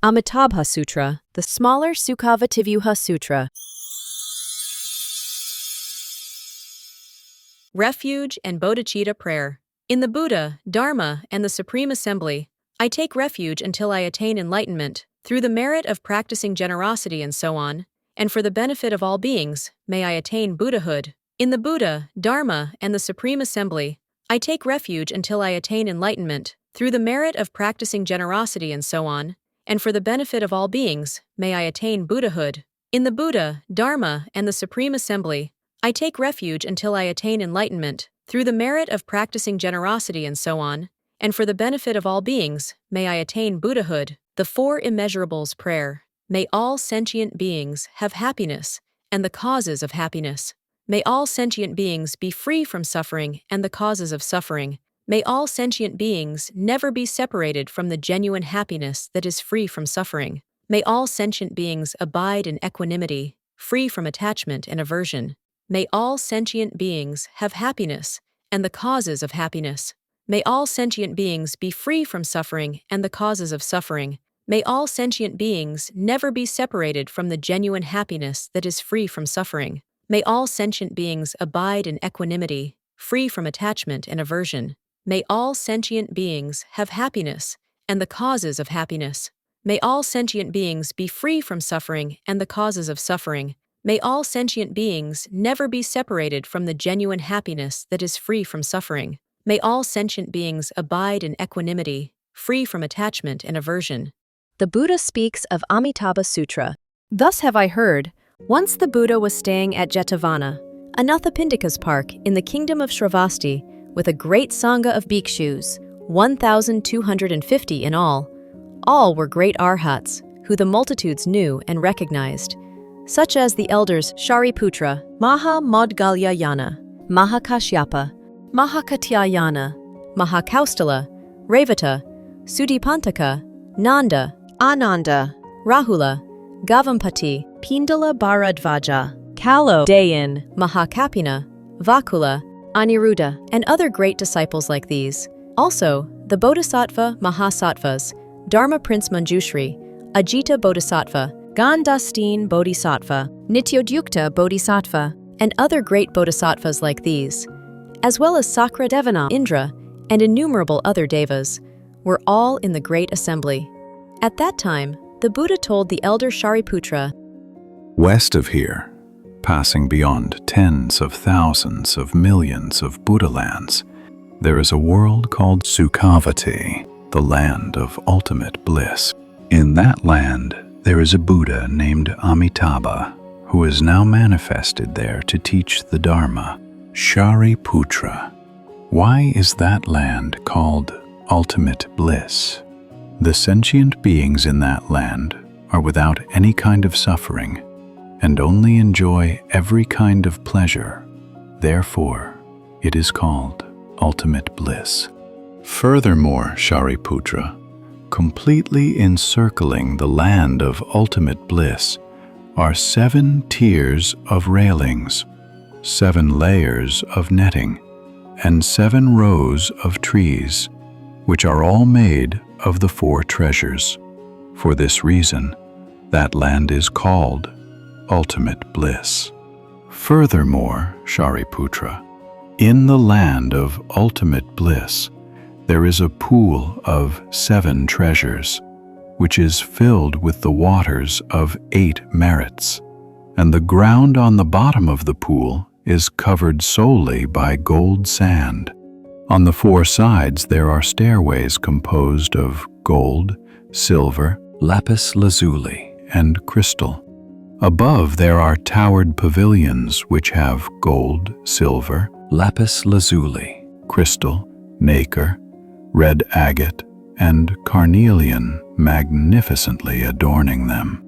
Amitabha Sutra, the smaller Sukhavativyuha Sutra. Refuge and Bodhicitta Prayer. In the Buddha, Dharma, and the Supreme Assembly, I take refuge until I attain enlightenment, through the merit of practicing generosity and so on, and for the benefit of all beings, may I attain Buddhahood. In the Buddha, Dharma, and the Supreme Assembly, I take refuge until I attain enlightenment, through the merit of practicing generosity and so on, and for the benefit of all beings, may I attain Buddhahood. In the Buddha, Dharma, and the Supreme Assembly, I take refuge until I attain enlightenment, through the merit of practicing generosity and so on, and for the benefit of all beings, may I attain Buddhahood. The Four Immeasurables Prayer. May all sentient beings have happiness, and the causes of happiness. May all sentient beings be free from suffering and the causes of suffering. May all sentient beings never be separated from the genuine happiness that is free from suffering. May all sentient beings abide in equanimity, free from attachment and aversion. May all sentient beings have happiness, and the causes of happiness. May all sentient beings be free from suffering and the causes of suffering. May all sentient beings never be separated from the genuine happiness that is free from suffering. May all sentient beings abide in equanimity, free from attachment and aversion. May all sentient beings have happiness, and the causes of happiness. May all sentient beings be free from suffering and the causes of suffering. May all sentient beings never be separated from the genuine happiness that is free from suffering. May all sentient beings abide in equanimity, free from attachment and aversion. The Buddha speaks of Amitabha Sutra. Thus have I heard, once the Buddha was staying at Jetavana, Anathapindika's park in the kingdom of Shravasti, with a great sangha of bhikshus, 1,250 in all. All were great arhats, who the multitudes knew and recognized, such as the elders Shariputra, Maha-Maudgalyayana, Mahakashyapa, Mahakatyayana, Mahakaustala, Revata, Sudipantaka, Nanda, Ananda, Rahula, Gavampati, Pindala Bharadvaja, Kalo, Dayan, Mahakapina, Vakula, Aniruddha, and other great disciples like these. Also, the Bodhisattva Mahasattvas, Dharma Prince Manjushri, Ajita Bodhisattva, Gandhastin Bodhisattva, Nityodyukta Bodhisattva, and other great bodhisattvas like these, as well as Sakra Devana, Indra, and innumerable other devas, were all in the great assembly. At that time, the Buddha told the elder Shariputra, "West of here, passing beyond tens of thousands of millions of Buddha lands, there is a world called Sukhavati, the land of ultimate bliss. In that land, there is a Buddha named Amitabha, who is now manifested there to teach the Dharma. Shariputra, why is that land called ultimate bliss? The sentient beings in that land are without any kind of suffering and only enjoy every kind of pleasure. Therefore, it is called ultimate bliss. Furthermore, Shariputra, completely encircling the land of ultimate bliss are 7 tiers of railings, 7 layers of netting, and 7 rows of trees, which are all made of the 4 treasures. For this reason, that land is called ultimate bliss. Furthermore, Shariputra, in the land of ultimate bliss, there is a pool of 7 treasures, which is filled with the waters of 8 merits, and the ground on the bottom of the pool is covered solely by gold sand. On the 4 sides there are stairways composed of gold, silver, lapis lazuli, and crystal. Above there are towered pavilions which have gold, silver, lapis lazuli, crystal, nacre, red agate, and carnelian magnificently adorning them.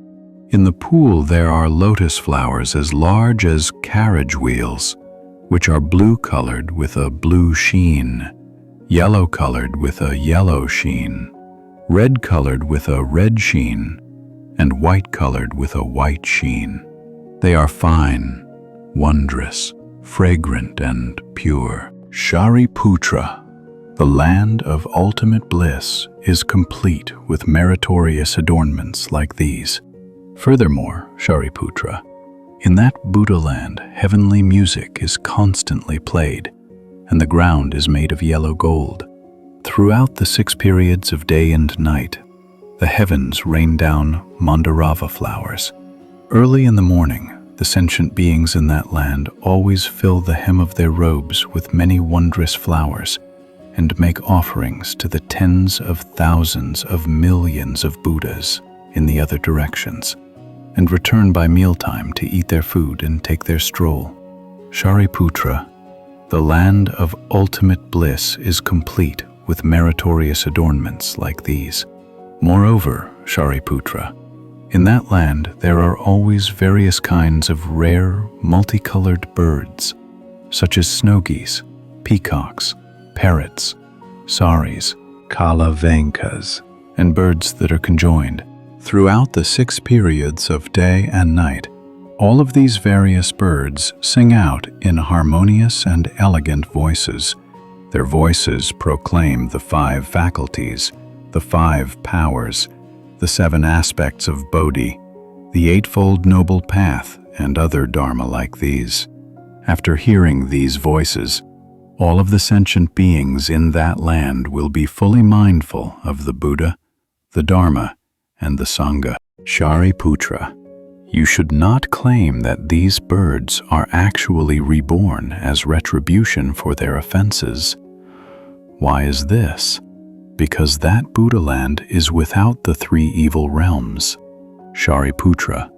In the pool there are lotus flowers as large as carriage wheels, which are blue-colored with a blue sheen, yellow-colored with a yellow sheen, red-colored with a red sheen, and white-colored with a white sheen. They are fine, wondrous, fragrant, and pure. Shariputra, The land of ultimate bliss is complete with meritorious adornments like these. Furthermore, Shariputra, in that Buddha land, heavenly music is constantly played, and the ground is made of yellow gold. Throughout the 6 periods of day and night, the heavens rain down mandarava flowers. Early in the morning, the sentient beings in that land always fill the hem of their robes with many wondrous flowers and make offerings to the tens of thousands of millions of Buddhas in the other directions, and return by mealtime to eat their food and take their stroll. Shariputra, the land of ultimate bliss is complete with meritorious adornments like these. Moreover, Shariputra, in that land there are always various kinds of rare, multicolored birds, such as snow geese, peacocks, parrots, saris, kalavenkas, and birds that are conjoined. Throughout the 6 periods of day and night, all of these various birds sing out in harmonious and elegant voices. Their voices proclaim the 5 faculties, the 5 powers, the 7 aspects of Bodhi, the Eightfold Noble Path, and other Dharma like these. After hearing these voices, all of the sentient beings in that land will be fully mindful of the Buddha, the Dharma, and the Sangha. Shariputra, you should not claim that these birds are actually reborn as retribution for their offenses. Why is this? Because that Buddha land is without the 3 evil realms. Shariputra,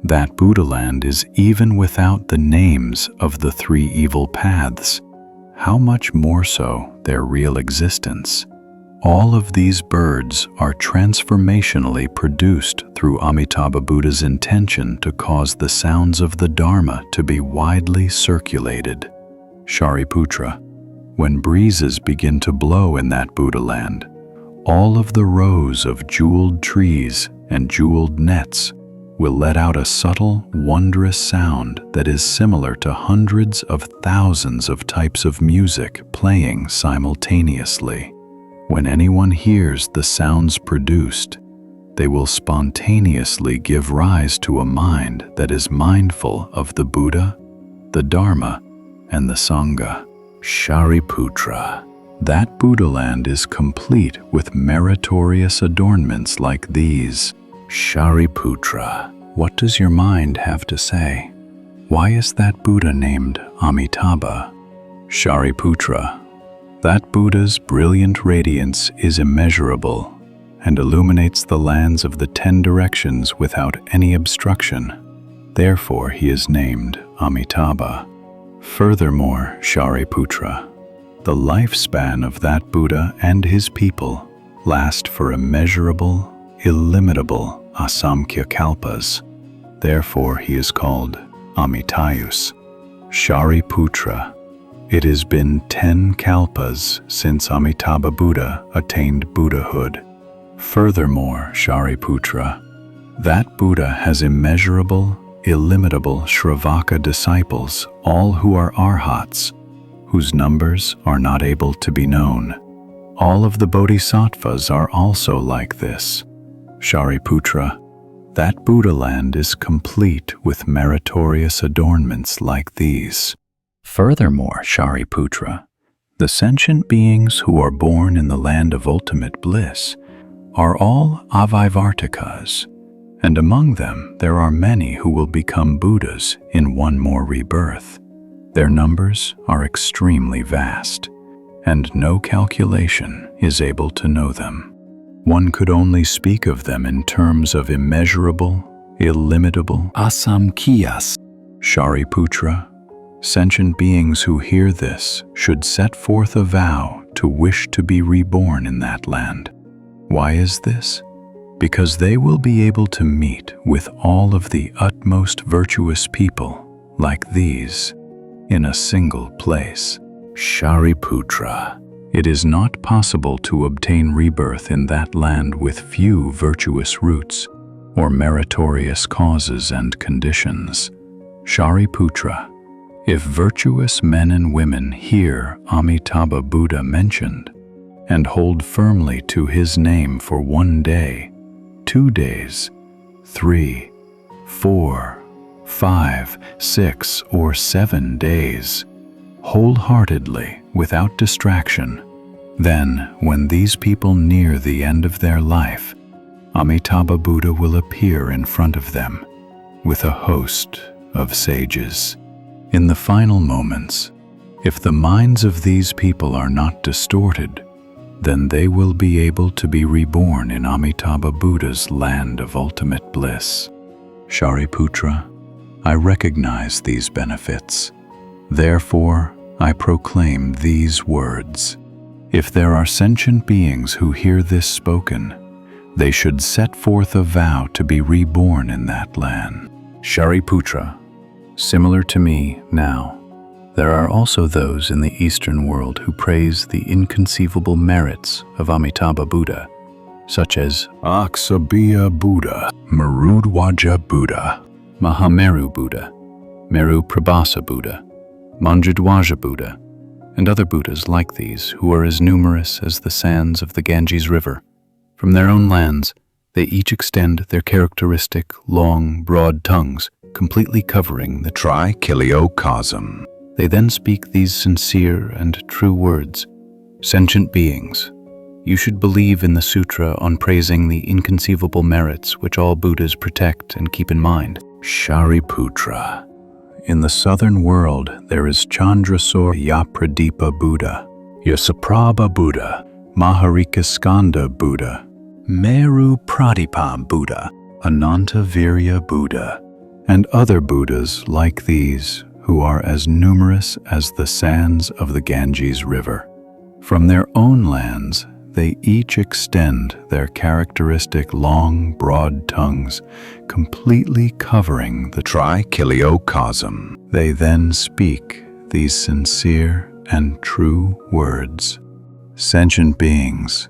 that Buddha land is even without the names of the 3 evil paths. How much more so their real existence? All of these birds are transformationally produced through Amitabha Buddha's intention to cause the sounds of the Dharma to be widely circulated. Shariputra, when breezes begin to blow in that Buddha land, all of the rows of jeweled trees and jeweled nets will let out a subtle, wondrous sound that is similar to hundreds of thousands of types of music playing simultaneously. When anyone hears the sounds produced, they will spontaneously give rise to a mind that is mindful of the Buddha, the Dharma, and the Sangha. Shariputra, that Buddha land is complete with meritorious adornments like these. Shariputra, what does your mind have to say? Why is that Buddha named Amitabha? Shariputra, that Buddha's brilliant radiance is immeasurable and illuminates the lands of the 10 directions without any obstruction. Therefore, he is named Amitabha. Furthermore, Shariputra, the lifespan of that Buddha and his people last for immeasurable, illimitable asamkhya kalpas. Therefore, he is called Amitayus. Shariputra, it has been 10 kalpas since Amitabha Buddha attained Buddhahood. Furthermore, Shariputra, that Buddha has immeasurable, illimitable Shravaka disciples, all who are arhats, whose numbers are not able to be known. All of the bodhisattvas are also like this. Shariputra, that Buddha land is complete with meritorious adornments like these. Furthermore, Shariputra, the sentient beings who are born in the land of ultimate bliss are all avaivartikas, and among them there are many who will become Buddhas in one more rebirth. Their numbers are extremely vast, and no calculation is able to know them. One could only speak of them in terms of immeasurable, illimitable asamkhiyas. Shariputra, sentient beings who hear this should set forth a vow to wish to be reborn in that land. Why is this? Because they will be able to meet with all of the utmost virtuous people like these in a single place. Shariputra, it is not possible to obtain rebirth in that land with few virtuous roots or meritorious causes and conditions. Shariputra, if virtuous men and women hear Amitabha Buddha mentioned, and hold firmly to his name for 1 day, 2 days, 3, 4, 5, 6, or 7 days, wholeheartedly, without distraction. Then, when these people near the end of their life, Amitabha Buddha will appear in front of them with a host of sages. In the final moments, if the minds of these people are not distorted, then they will be able to be reborn in Amitabha Buddha's land of ultimate bliss. Shariputra, I recognize these benefits. Therefore, I proclaim these words. If there are sentient beings who hear this spoken, they should set forth a vow to be reborn in that land. Shariputra, similar to me now, there are also those in the Eastern world who praise the inconceivable merits of Amitabha Buddha, such as Aksabhya Buddha, Marudwaja Buddha, Mahameru Buddha, Meru Prabhasa Buddha, Manjadwaja Buddha, and other Buddhas like these who are as numerous as the sands of the Ganges River. From their own lands, they each extend their characteristic, long, broad tongues, completely covering the trichiliocosm. They then speak these sincere and true words. Sentient beings, you should believe in the sutra on praising the inconceivable merits which all Buddhas protect and keep in mind. Shariputra, in the southern world there is Chandrasurya Pradipa Buddha, Yasaprabha Buddha, Maharikaskanda Buddha, Meru Pradipa Buddha, Anantavirya Buddha, and other Buddhas like these who are as numerous as the sands of the Ganges River. From their own lands, they each extend their characteristic long, broad tongues, completely covering the trichiliocosm. They then speak these sincere and true words. Sentient beings,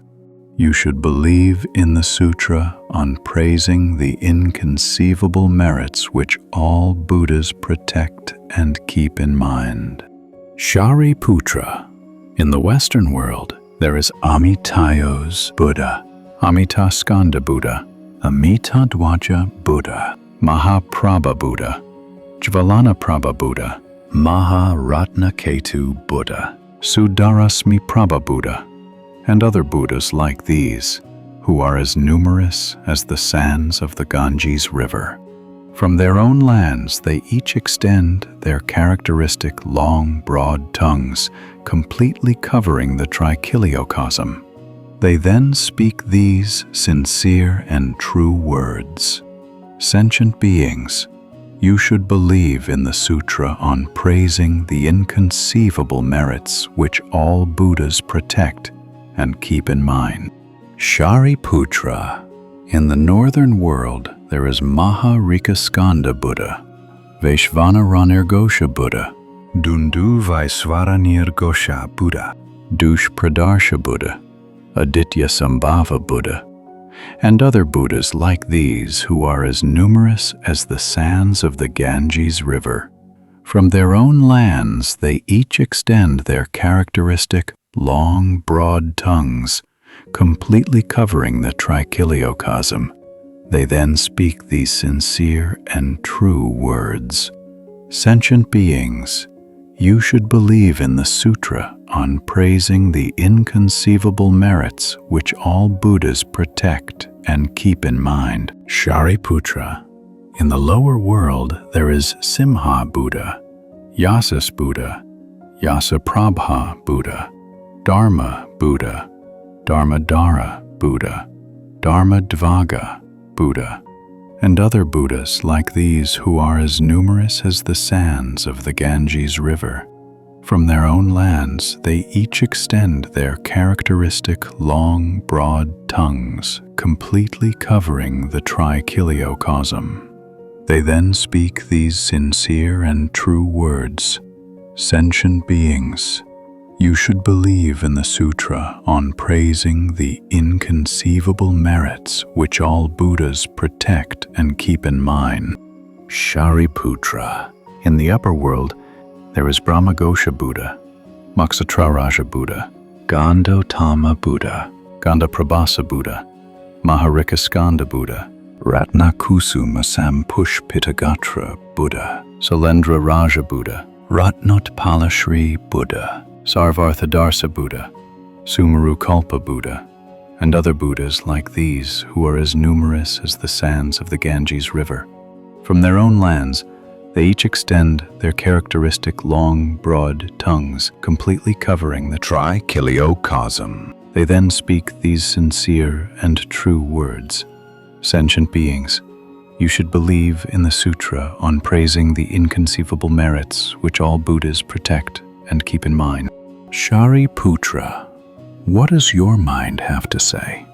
you should believe in the sutra on praising the inconceivable merits which all Buddhas protect and keep in mind. Shariputra, in the Western world, there is Amitayos Buddha, Amitaskanda Buddha, Amitadwaja Buddha, Mahaprabha Buddha, Jvalanaprabha Buddha, Maharatnaketu Buddha, Sudarasmi Prabha Buddha, and other Buddhas like these, who are as numerous as the sands of the Ganges River. From their own lands, they each extend their characteristic long, broad tongues, completely covering the trichiliocosm. They then speak these sincere and true words. Sentient beings, you should believe in the sutra on praising the inconceivable merits which all Buddhas protect and keep in mind. Shariputra, in the northern world there is Maharikaskanda Buddha, Vaishvanaranirghosha Buddha, Dundu Vaisvaranirghosha Buddha, Dushpradarsha Buddha, Aditya Sambhava Buddha, and other Buddhas like these who are as numerous as the sands of the Ganges River. From their own lands they each extend their characteristic long, broad tongues, completely covering the trichiliocosm. They then speak these sincere and true words. Sentient beings, you should believe in the sutra on praising the inconceivable merits which all Buddhas protect and keep in mind. Shariputra, in the lower world there is Simha Buddha, Yasas Buddha, Yasaprabha Buddha, Dharma Buddha, Dharmadhara Buddha, Dharmadvaga Buddha, and other Buddhas like these who are as numerous as the sands of the Ganges River. From their own lands, they each extend their characteristic long, broad tongues, completely covering the trichiliocosm. They then speak these sincere and true words. Sentient beings, you should believe in the sutra on praising the inconceivable merits which all Buddhas protect and keep in mind. Shariputra, in the upper world, there is Brahmaghosha Buddha, Makshatraraja Buddha, Gandotama Buddha, Gandaprabhasa Buddha, Maharikaskanda Buddha, Ratnakusuma Sampushpitagatra Buddha, Salendra Raja Buddha, Ratnotpalashri Buddha, Sarvarthadarsa Buddha, Sumeru Kalpa Buddha, and other Buddhas like these who are as numerous as the sands of the Ganges River. From their own lands, they each extend their characteristic long, broad tongues, completely covering the trichiliocosm. They then speak these sincere and true words. Sentient beings, you should believe in the sutra on praising the inconceivable merits which all Buddhas protect and keep in mind. Shariputra, what does your mind have to say?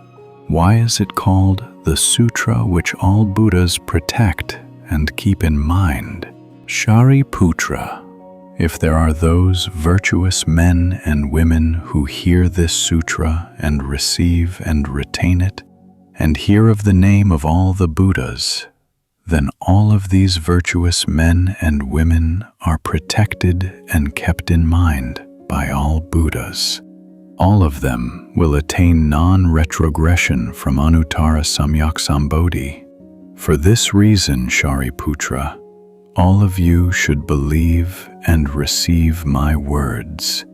Why is it called the sutra which all Buddhas protect and keep in mind? Shariputra, if there are those virtuous men and women who hear this sutra and receive and retain it, and hear of the name of all the Buddhas, then all of these virtuous men and women are protected and kept in mind by all Buddhas. All of them will attain non-retrogression from Anuttara Samyak Sambodhi. For this reason, Shariputra, all of you should believe and receive my words,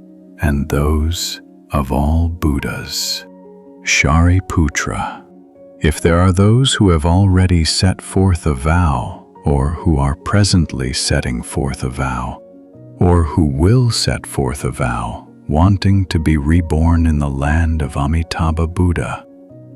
and those of all Buddhas. Shariputra, if there are those who have already set forth a vow, or who are presently setting forth a vow, or who will set forth a vow, wanting to be reborn in the land of Amitabha Buddha,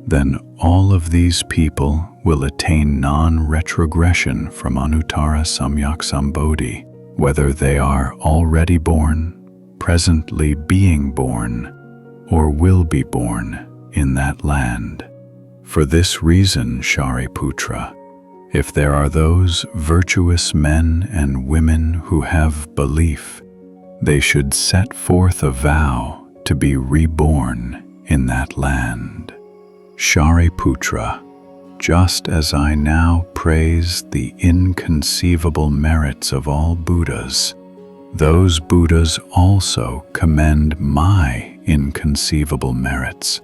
then all of these people will attain non-retrogression from Anuttara Samyak Sambodhi, whether they are already born, presently being born, or will be born in that land. For this reason, Shariputra, if there are those virtuous men and women who have belief, they should set forth a vow to be reborn in that land. Shariputra, just as I now praise the inconceivable merits of all Buddhas, those Buddhas also commend my inconceivable merits,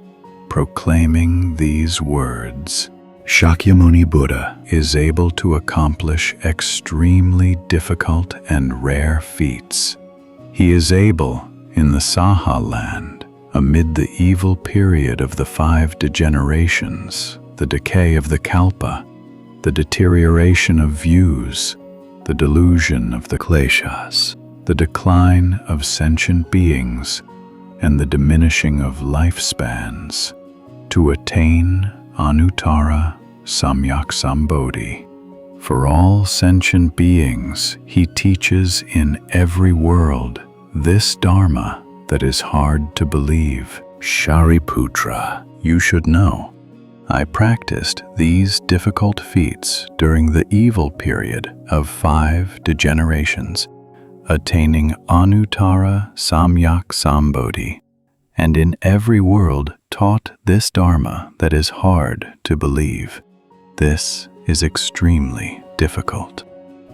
proclaiming these words. Shakyamuni Buddha is able to accomplish extremely difficult and rare feats. He is able, in the Saha land, amid the evil period of the 5 degenerations, the decay of the kalpa, the deterioration of views, the delusion of the kleshas, the decline of sentient beings, and the diminishing of lifespans, to attain Anuttara Samyak Sambodhi. For all sentient beings, he teaches in every world this Dharma that is hard to believe. Shariputra, you should know, I practiced these difficult feats during the evil period of 5 degenerations, attaining Anuttara Samyak Sambodhi, and in every world taught this Dharma that is hard to believe. This is extremely difficult.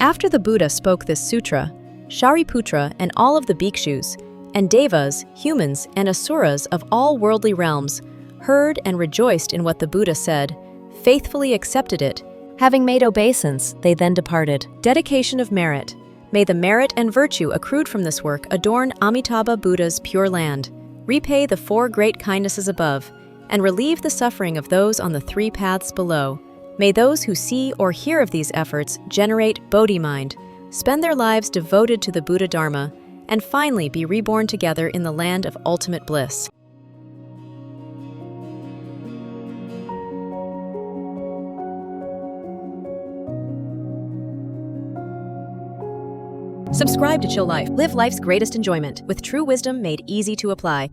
After the Buddha spoke this sutra, Shariputra and all of the bhikshus, and devas, humans, and asuras of all worldly realms heard and rejoiced in what the Buddha said, faithfully accepted it. Having made obeisance, they then departed. Dedication of merit. May the merit and virtue accrued from this work adorn Amitabha Buddha's pure land, repay the 4 great kindnesses above, and relieve the suffering of those on the 3 paths below. May those who see or hear of these efforts generate Bodhi mind, spend their lives devoted to the Buddha Dharma, and finally be reborn together in the land of ultimate bliss. Subscribe to Chill Life. Live life's greatest enjoyment with true wisdom made easy to apply.